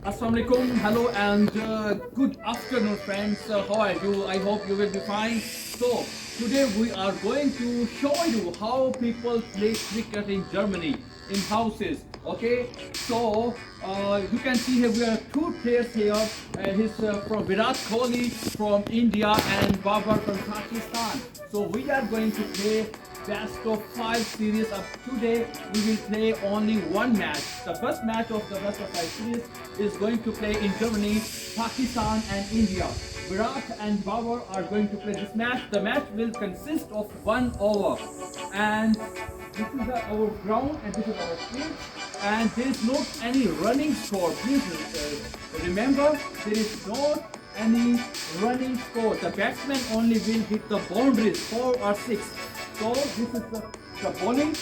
Assalamu alaikum, hello and good afternoon friends. How are you? I hope you will be fine. So today we are going to show you how people play cricket in Germany in houses. Okay, so you can see here we have two players here. He's from Virat Kohli from India and Babar from Pakistan. So we are going to play best of 5 series. Of today we will play only one match. The first match of the best of 5 series is going to play in Germany, Pakistan and India. Virat and Babar are going to play this match. The match will consist of 1 over, and this is our ground and this is our field, and there is not any running score. Please remember, there is not any running score. The batsman only will hit the boundaries 4 or 6. So this is the bowling.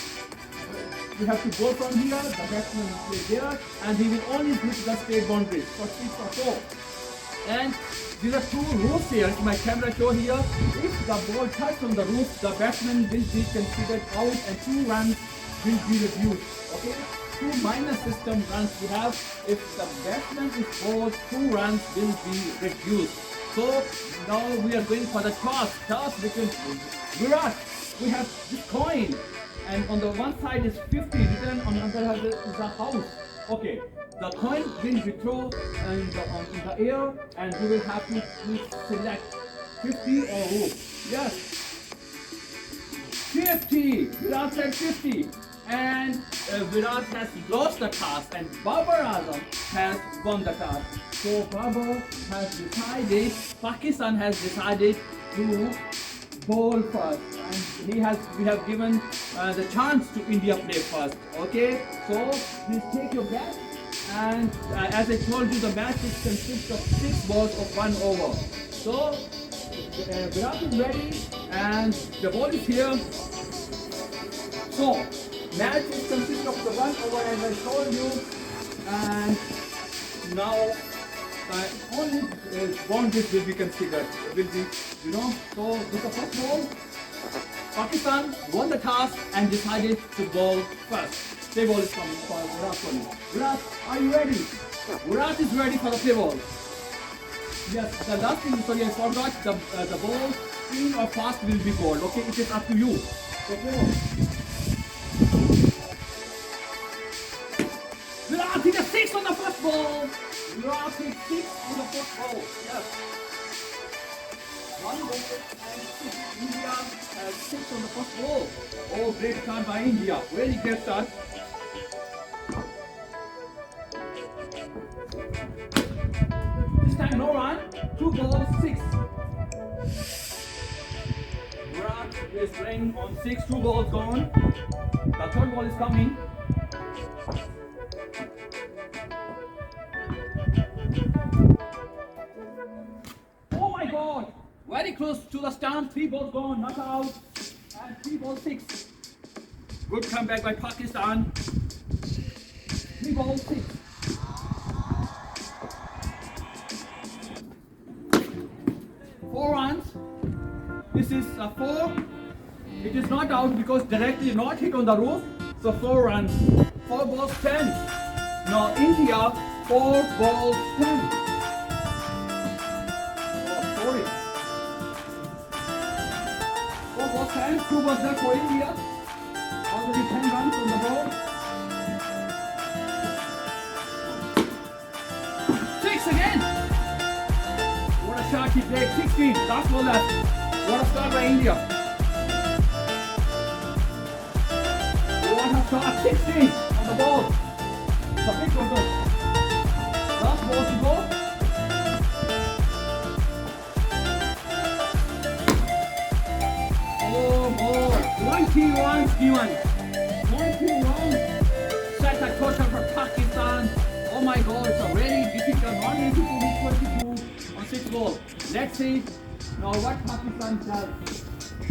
We have to go from here, the batsman will play there, and he will only hit the straight boundaries for 6 or 4. And there are 2 rules here. My camera show here. If the ball touches on the roof, the batsman will be considered out and 2 runs will be reduced. Okay? 2 minus system runs we have. If the batsman is bowled, 2 runs will be reduced. So now we are going for the toss. Toss between Virat. We have this coin, and on the one side is 50 written, on the other side is a house. Okay, the coin will be thrown in the air, and we will have to select 50 or roof. Yes, 50. Virat said 50, and Virat has lost the toss, and Babar Azam has won the toss. So Babar has decided, Pakistan has decided to bowl first, and we have given the chance to India play first. Okay, so please take your bat, and as I told you, the match consists of 6 balls of 1 over. So Virat is ready, and the ball is here. So match consists of the 1 over as I told you, and now only boundaries will be considered. Will be, So with the first ball, Pakistan won the toss and decided to bowl first. Play ball is coming for Virat Kohli. Virat, are you ready? Virat is ready for the play ball. Yes, the last thing, sorry I forgot, the ball spin or fast will be bowled. Okay, it is up to you. So play ball. Virat hit a 6 on the first ball. Virat hit 6 on the first ball. Yes. 1 ball and 6. India has 6 on the first ball. Oh, great start by India. Really great start. This time no run. 2 balls, 6. Virat is playing on 6. 2 balls gone. The third ball is coming. Oh my God! Very close to the stump. 3 balls gone, not out, and 3 balls 6. Good comeback by Pakistan. 3 balls 6. 4 runs. This is a 4. It is not out because directly not hit on the roof. So 4 runs. 4 balls 10. Now India 4 balls 10. Sorry. 4 balls 10, 2 balls left for India. Already 10 runs on the board. 6 again. What a shot he played. 16. Last ball left. What a start by India. What a shot. 16 on the ball. It's a big one. Last ball to go. Oh, 20 runs given. 20 runs. Set a total for Pakistan. Oh my God, it's a very difficult, not easy to hit 22 on 6 balls. Let's see now what Pakistan does.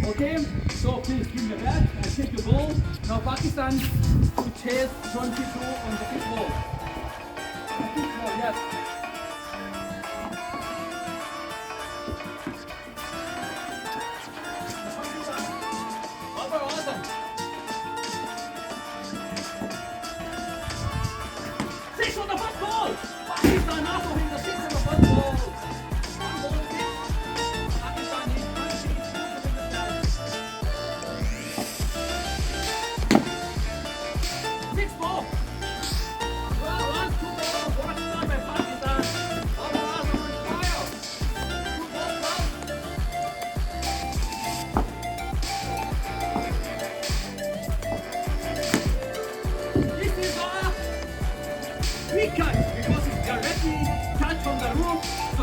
Okay, so please give me the bat and take the ball. Now Pakistan to chase 22 on the 6 ball. 6 ball, yes. Awesome. 6 on the first ball.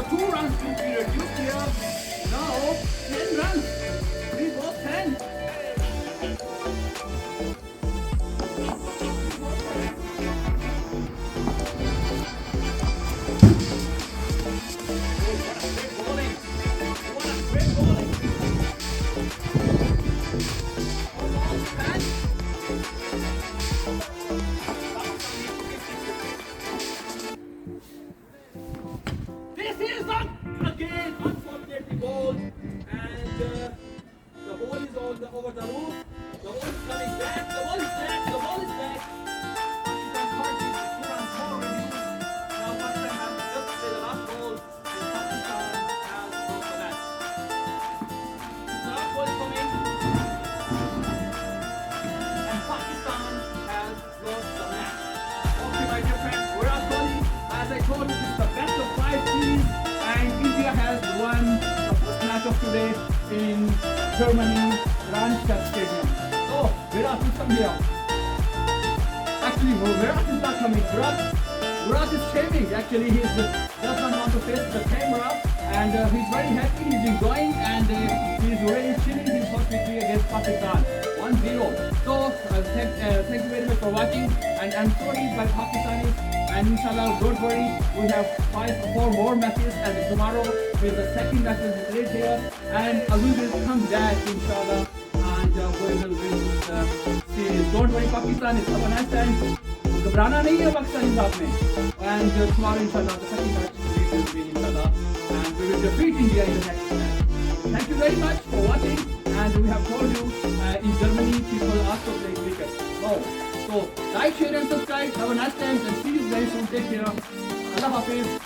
2 runs to be reduced here. Now 10 runs. 3 balls 10. This is not again unfortunately ball, and the ball is on the over the roof. The ball is coming back. The ball is back. The ball is back. Pakistan 2 runs for review. Now Pakistan has just played the last ball, and Pakistan has lost the match. The last ball is coming, and Pakistan has lost the match. Okay, my dear friends, Virat Kohli, as I told you, this is the best of 5 series, and India has won the first match of today in Germany, Stadium. So, Virat, please come here. Actually, Virat is not coming. Virat is shaving. Actually, he does not want to face the camera, and he's very happy. He's enjoying, and he's really chilling his first victory against Pakistan, 1-0. So, thank you very much for watching, and I'm sorry by Pakistanis. And inshallah, don't worry, we have 4 more matches, and tomorrow is the second match will be played here, and we will come back inshallah, and we will win this series. Don't worry, Pakistanis, have a nice time. घबराना नहीं है पाकिस्तानी साथ में, and tomorrow inshallah the second match will be inshallah, and we will defeat India in the next match. Thank you very much for watching, and we have told you in Germany people also play cricket. So like, share and subscribe. Have a nice time and see you very soon. Take care. Allah Hafiz.